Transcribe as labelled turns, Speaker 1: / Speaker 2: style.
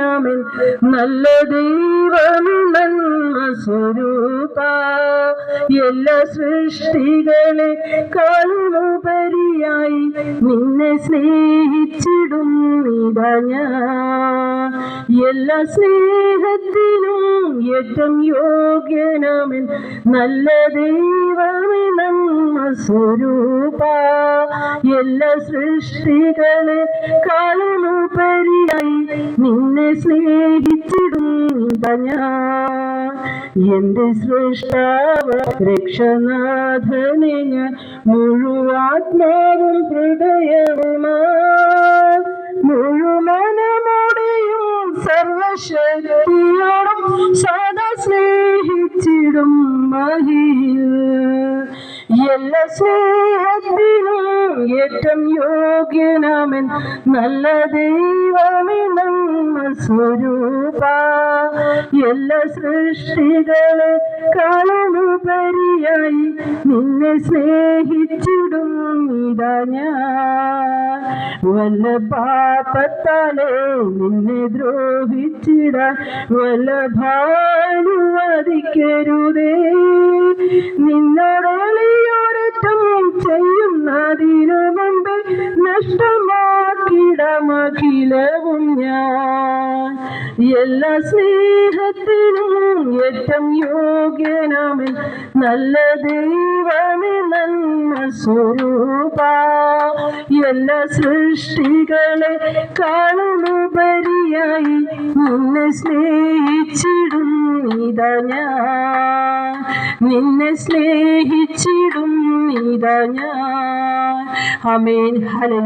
Speaker 1: യോഗ്യനാമൻ നല്ല ദൈവമേ നന്മ സ്വരൂപ എല്ലാ സൃഷ്ടികളെക്കാളുപരിയായി നിന്നെ സ്നേഹിച്ചിടും നീതാ ഞാൻ എല്ലാ സ്നേഹത്തിനും ഏറ്റവും യോഗ്യനാമൻ നല്ല ദൈവമേ നന്മ സ്വരൂപ എല്ലാ സൃഷ്ടികളെക്കാളുപരിയായി നിന്നെ സ്നേഹിച്ചിടും നീതാ ഞാൻ എന്റെ സൃഷ്ടാവ് രക്ഷനാഥനെ ഞാൻ മുഴുവാത്മാവും ഹൃദയവുമാ മുഴുവനമോടെയും സർവശക്തിയോടും സദാ സ്നേഹിച്ചിടും മഹിയിൽ എല്ലാ സ്നേഹത്തിനും ഏറ്റവും യോഗ്യനാമൻ നല്ല ദൈവമേ നന്മ സ്വരൂപ എല്ലാ സൃഷ്ടികളെക്കാളുപരിയായി നിന്നെ സ്നേഹിച്ചിടും നീതാ ഞാൻ വല്ല പാപത്താലേ നിന്നെ ദ്രോഹിച്ചിടാൻ വല്ല ഭാനുവദിക്കരുതേ നിന്നോടൊളിയോരറ്റം ചെയ്യുന്നതിനു മുമ്പേ നഷ്ടമാക്കിടമഖിലവും ഞാൻ എല്ലാ സ്നേഹത്തിനും ഏറ്റവും യോഗ്യനാമൻ നല്ല ദൈവമേ നന്മ സ്വരൂപ എല്ലാ സൃഷ്ടികളെക്കാളുപരിയായി നിന്നെ സ്നേഹിച്ചിടും നീതാ ഞാൻ നിന്നെ സ്നേഹിച്ചിടും നീതാ ഞാൻ ആമേൻ ഹല്ലേലൂയ.